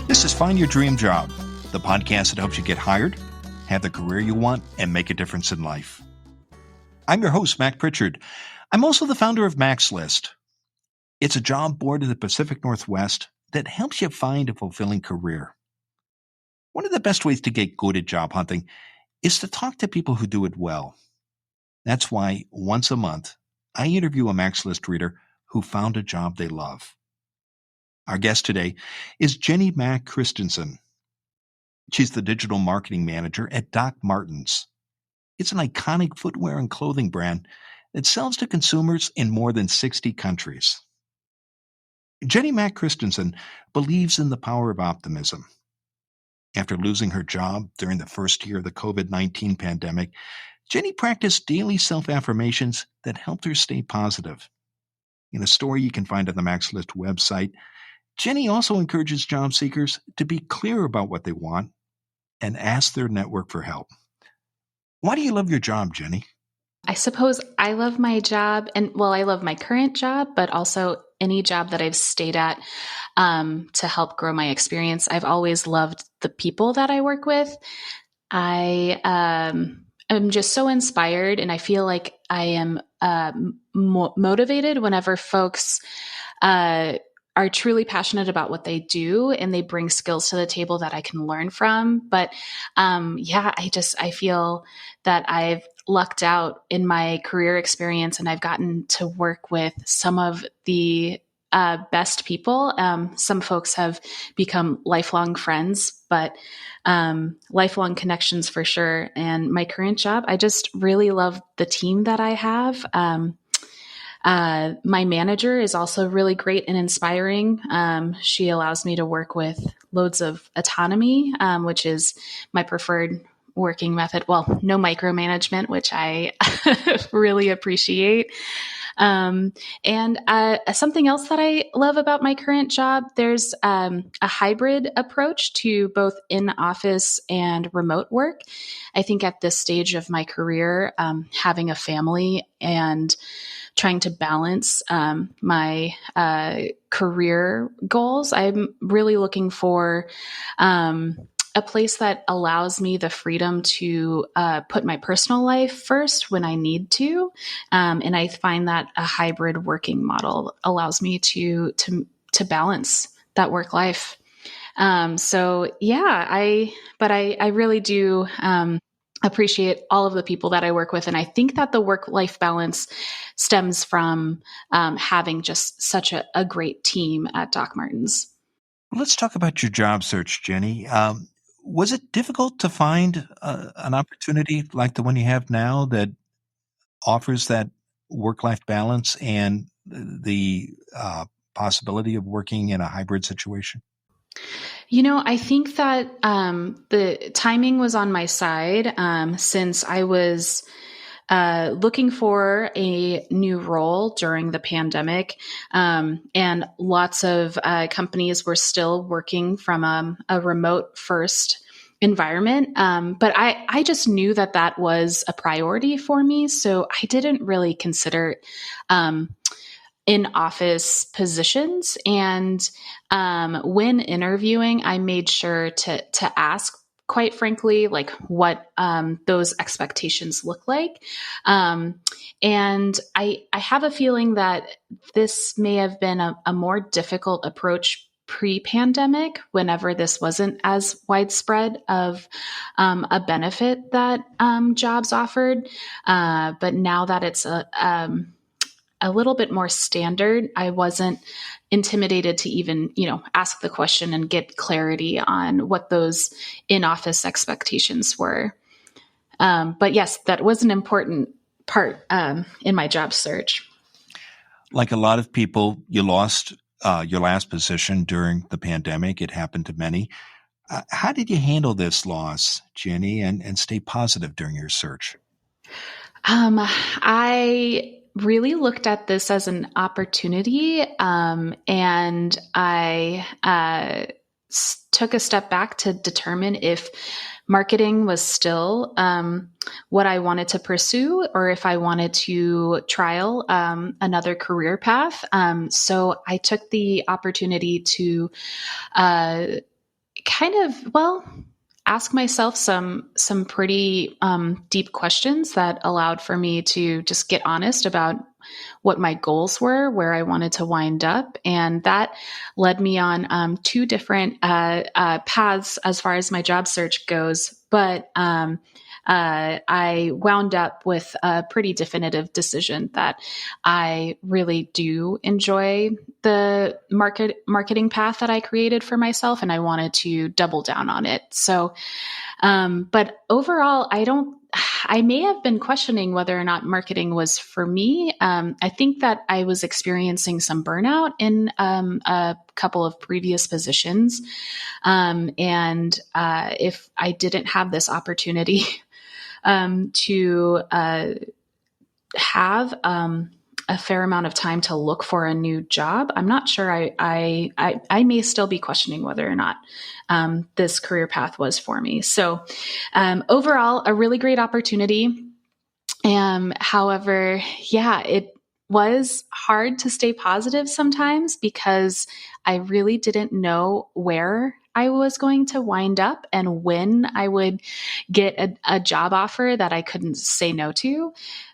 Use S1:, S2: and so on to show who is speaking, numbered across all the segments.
S1: This is Find Your Dream Job, the podcast that helps you get hired, have the career you want, and make a difference in life. I'm your host, Mac Pritchard. I'm also the founder of Mac's List. It's a job board in the Pacific Northwest that helps you find a fulfilling career. One of the best ways to get good at job hunting is to talk to people who do it well. That's why once a month, I interview a Mac's List reader who found a job they love. Our guest today is Jenny Mack-Christensen. She's the digital marketing manager at Doc Martens. It's an iconic footwear and clothing brand that sells to consumers in more than 60 countries. Jenny Mack-Christensen believes in the power of optimism. After losing her job during the first year of the COVID-19 pandemic, Jenny practiced daily self-affirmations that helped her stay positive. In a story you can find on the Mac's List website, Jenny also encourages job seekers to be clear about what they want and ask their network for help. Why do you love your job, Jenny?
S2: I suppose I love my job, and I love my current job, but also any job that I've stayed at to help grow my experience. I've always loved the people that I work with. I am just so inspired, and I feel like I am motivated whenever folks are truly passionate about what they do and they bring skills to the table that I can learn from. But I feel that I've lucked out in my career experience and I've gotten to work with some of the best people. Some folks have become lifelong friends, but lifelong connections for sure. And my current job, I just really love the team that I have. My manager is also really great and inspiring. She allows me to work with loads of autonomy, which is my preferred working method. Well, no micromanagement, which I really appreciate. And something else that I love about my current job, there's a hybrid approach to both in-office and remote work. I think at this stage of my career, having a family and trying to balance my career goals, I'm really looking for a place that allows me the freedom to put my personal life first when I need to. And I find that a hybrid working model allows me to balance that work life. I really do appreciate all of the people that I work with. And I think that the work-life balance stems from having just such a great team at Doc Martens.
S1: Let's talk about your job search, Jenny. Was it difficult to find an opportunity like the one you have now that offers that work-life balance and the possibility of working in a hybrid situation?
S2: I think that the timing was on my side since I was looking for a new role during the pandemic, and lots of companies were still working from a remote first environment. But I just knew that was a priority for me. So I didn't really consider in-office positions. And when interviewing, I made sure to ask, quite frankly, like what those expectations look like. And I have a feeling that this may have been a more difficult approach pre-pandemic, whenever this wasn't as widespread of a benefit that jobs offered. But now that it's a little bit more standard, I wasn't intimidated to even, ask the question and get clarity on what those in-office expectations were. But yes, that was an important part in my job search.
S1: Like a lot of people, you lost your last position during the pandemic. It happened to many. How did you handle this loss, Jenny, and stay positive during your search?
S2: I really looked at this as an opportunity, and I took a step back to determine if marketing was still what I wanted to pursue, or if I wanted to trial another career path. So I took the opportunity to ask myself some pretty deep questions that allowed for me to just get honest about what my goals were, where I wanted to wind up. And that led me on two different paths as far as my job search goes. But I wound up with a pretty definitive decision that I really do enjoy the marketing path that I created for myself, and I wanted to double down on it. So, but overall, I may have been questioning whether or not marketing was for me. I think that I was experiencing some burnout in a couple of previous positions. And if I didn't have this opportunity to have a fair amount of time to look for a new job, I'm not sure. I may still be questioning whether or not this career path was for me. So overall, a really great opportunity. However, it was hard to stay positive sometimes because I really didn't know where I was going to wind up and when I would get a job offer that I couldn't say no to.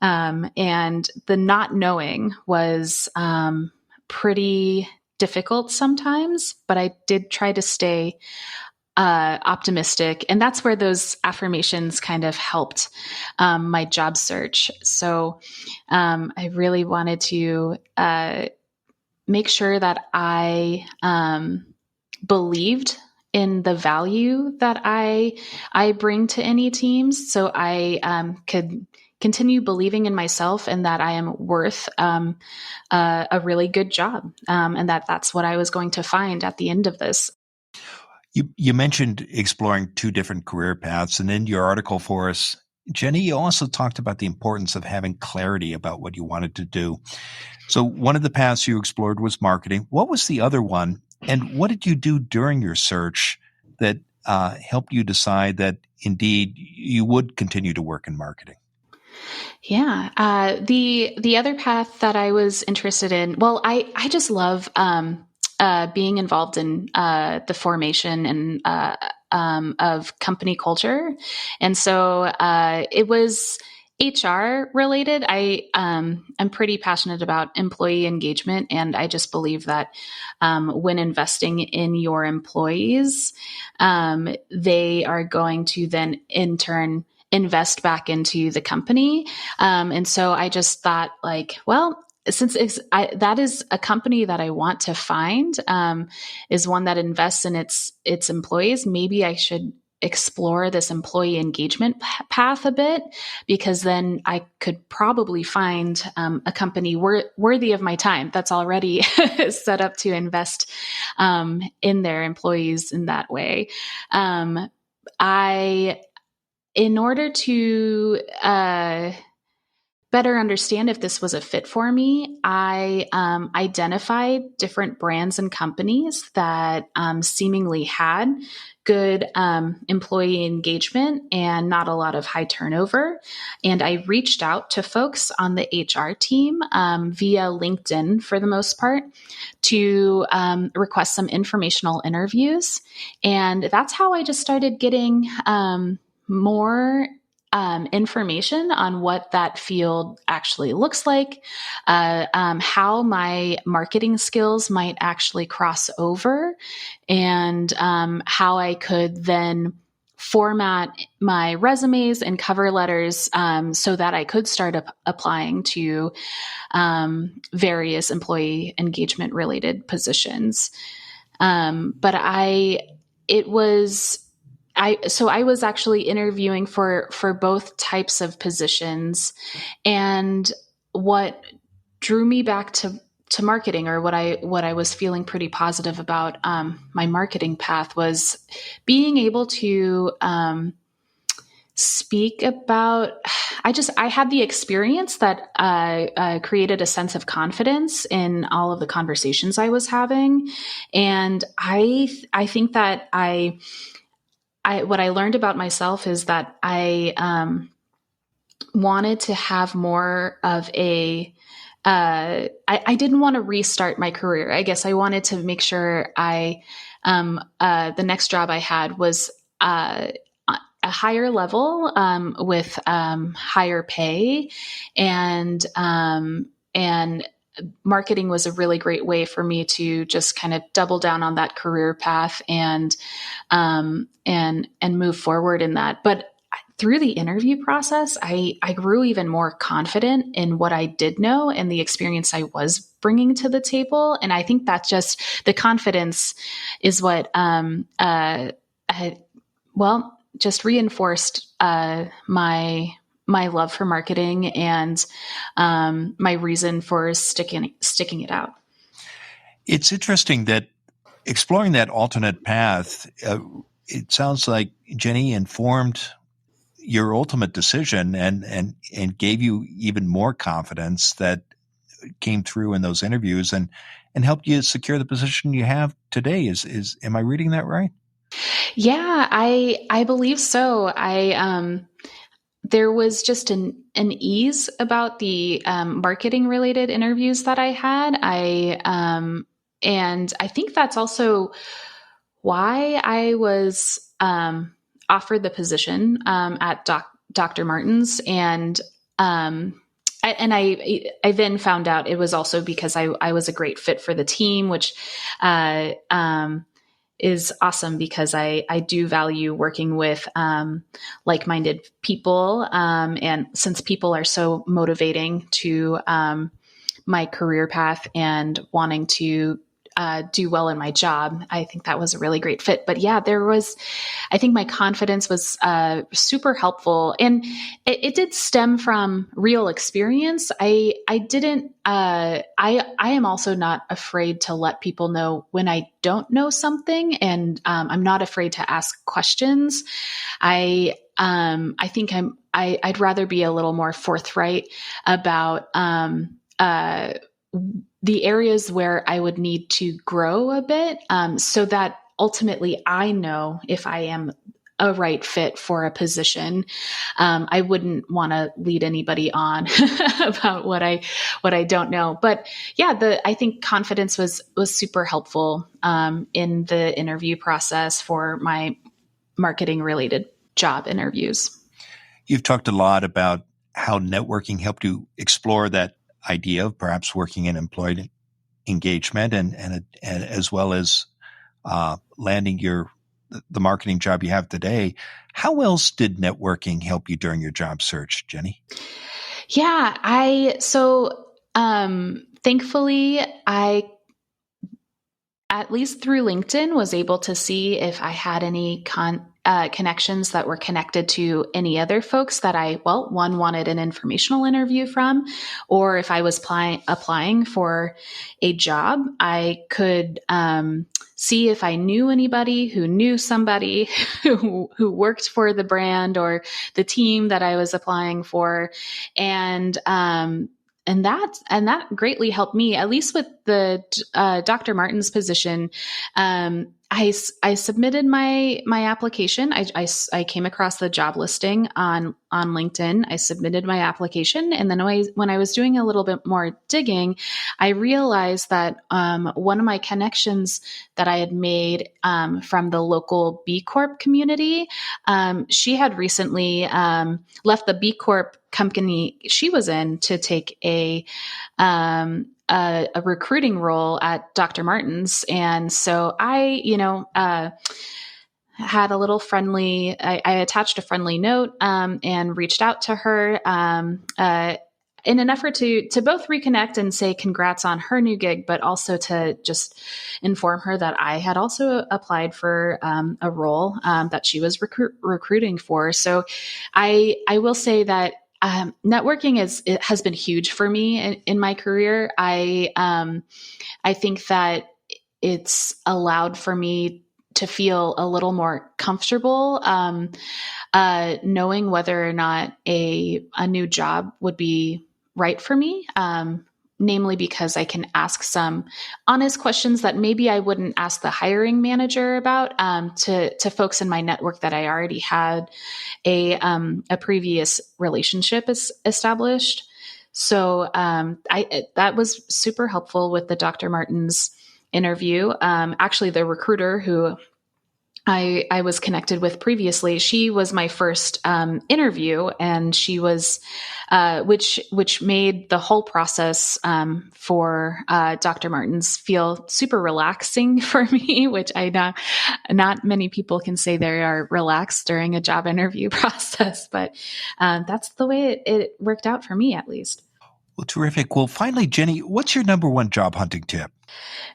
S2: And the not knowing was pretty difficult sometimes, but I did try to stay optimistic. And that's where those affirmations kind of helped my job search. So I really wanted to make sure that I believed in the value that I bring to any teams. So I could continue believing in myself and that I am worth a really good job, and that's what I was going to find at the end of this.
S1: You mentioned exploring two different career paths, and in your article for us, Jenny, you also talked about the importance of having clarity about what you wanted to do. So one of the paths you explored was marketing. What was the other one? And what did you do during your search that helped you decide that indeed you would continue to work in marketing?
S2: Yeah. The other path that I was interested in, well, I just love being involved in the formation and of company culture. And so it was HR related. I'm pretty passionate about employee engagement, and I just believe that when investing in your employees, they are going to then in turn invest back into the company. And so I just thought since that is a company that I want to find, is one that invests in its employees, maybe I should explore this employee engagement path a bit, because then I could probably find a company worthy of my time that's already set up to invest in their employees in that way. In order to better understand if this was a fit for me, I identified different brands and companies that seemingly had good employee engagement and not a lot of high turnover. And I reached out to folks on the HR team via LinkedIn for the most part to request some informational interviews. And that's how I just started getting more information on what that field actually looks like, how my marketing skills might actually cross over, and how I could then format my resumes and cover letters so that I could start applying to various employee engagement related positions. But I was actually interviewing for both types of positions, and what drew me back to marketing, or what I was feeling pretty positive about my marketing path, was being able to speak about. I had the experience that created a sense of confidence in all of the conversations I was having, and I think that I what I learned about myself is that I wanted to have more of I didn't want to restart my career. I guess I wanted to make sure the next job I had was a higher level with higher pay, and marketing was a really great way for me to just kind of double down on that career path and move forward in that. But through the interview process, I grew even more confident in what I did know and the experience I was bringing to the table. And I think that just the confidence is what, just reinforced my love for marketing and my reason for sticking it out.
S1: It's interesting that exploring that alternate path, it sounds like Jenny informed your ultimate decision and gave you even more confidence that came through in those interviews and helped you secure the position you have today. Am I reading that right?
S2: Yeah, I believe so. There was just an ease about the marketing related interviews that I had. And I think that's also why I was offered the position at Dr. Martin's, and I then found out it was also because I was a great fit for the team, which is awesome because I do value working with like-minded people, and since people are so motivating to my career path and wanting to do well in my job, I think that was a really great fit. But yeah, I think my confidence was super helpful, and it did stem from real experience. I am also not afraid to let people know when I don't know something, and I'm not afraid to ask questions. I think I'd rather be a little more forthright about the areas where I would need to grow a bit, so that ultimately I know if I am a right fit for a position. I wouldn't want to lead anybody on about what I don't know. But yeah, I think confidence was super helpful in the interview process for my marketing related job interviews.
S1: You've talked a lot about how networking helped you explore that idea of perhaps working in employee engagement and as well as landing the marketing job you have today. How else did networking help you during your job search, Jenny?
S2: Yeah, thankfully I, at least through LinkedIn, was able to see if I had any connections that were connected to any other folks that one wanted an informational interview from, or if I was applying for a job, I could see if I knew anybody who knew somebody who worked for the brand or the team that I was applying for. And that greatly helped me, at least with the Dr. Martin's position. I submitted my application. I came across the job listing on LinkedIn. I submitted my application, and then when I was doing a little bit more digging, I realized that one of my connections that I had made from the local B Corp community, she had recently left the B Corp company she was in to take a recruiting role at Dr. Martin's. And so I had a little friendly, I attached a friendly note and reached out to her in an effort to both reconnect and say congrats on her new gig, but also to just inform her that I had also applied for a role that she was recruiting for. So I will say that networking has been huge for me in my career. I think that it's allowed for me to feel a little more comfortable knowing whether or not a new job would be right for me. namely because I can ask some honest questions that maybe I wouldn't ask the hiring manager about to folks in my network that I already had a previous relationship established. So that was super helpful with the Dr. Martin's interview. Actually, the recruiter who I was connected with previously, she was my first interview, and she was, which made the whole process for Dr. Martin's feel super relaxing for me, which I know not many people can say they are relaxed during a job interview process, but that's the way it worked out for me, at least.
S1: Well, terrific. Well, finally, Jenny, what's your number one job hunting tip?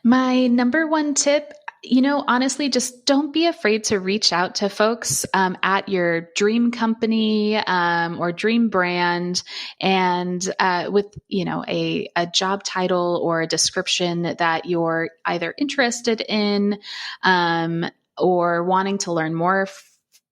S2: My number one tip, honestly, just don't be afraid to reach out to folks at your dream company or dream brand, and with a job title or a description that you're either interested in or wanting to learn more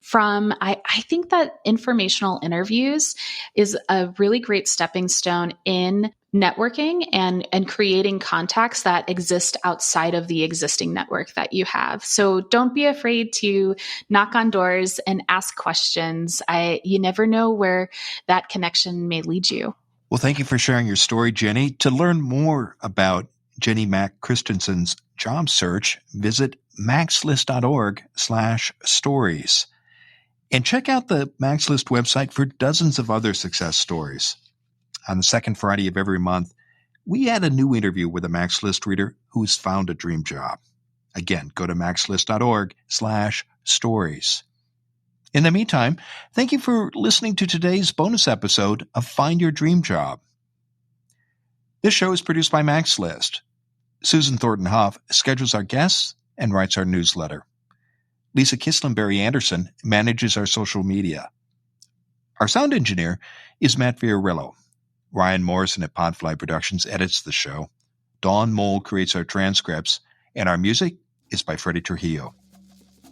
S2: from. I think that informational interviews is a really great stepping stone in networking and creating contacts that exist outside of the existing network that you have. So don't be afraid to knock on doors and ask questions. You never know where that connection may lead you.
S1: Well, thank you for sharing your story, Jenny. To learn more about Jenny Mack-Christensen's job search, visit maxlist.org/stories. And check out the Max List website for dozens of other success stories. On the second Friday of every month, we add a new interview with a Max List reader who's found a dream job. Again, go to maxlist.org/stories. In the meantime, thank you for listening to today's bonus episode of Find Your Dream Job. This show is produced by Max List. Susan Thornton Huff schedules our guests and writes our newsletter. Lisa Kislenberry Anderson manages our social media. Our sound engineer is Matt Fiorillo. Ryan Morrison at Podfly Productions edits the show. Dawn Mole creates our transcripts, and our music is by Freddie Trujillo.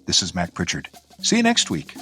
S1: This is Mac Pritchard. See you next week.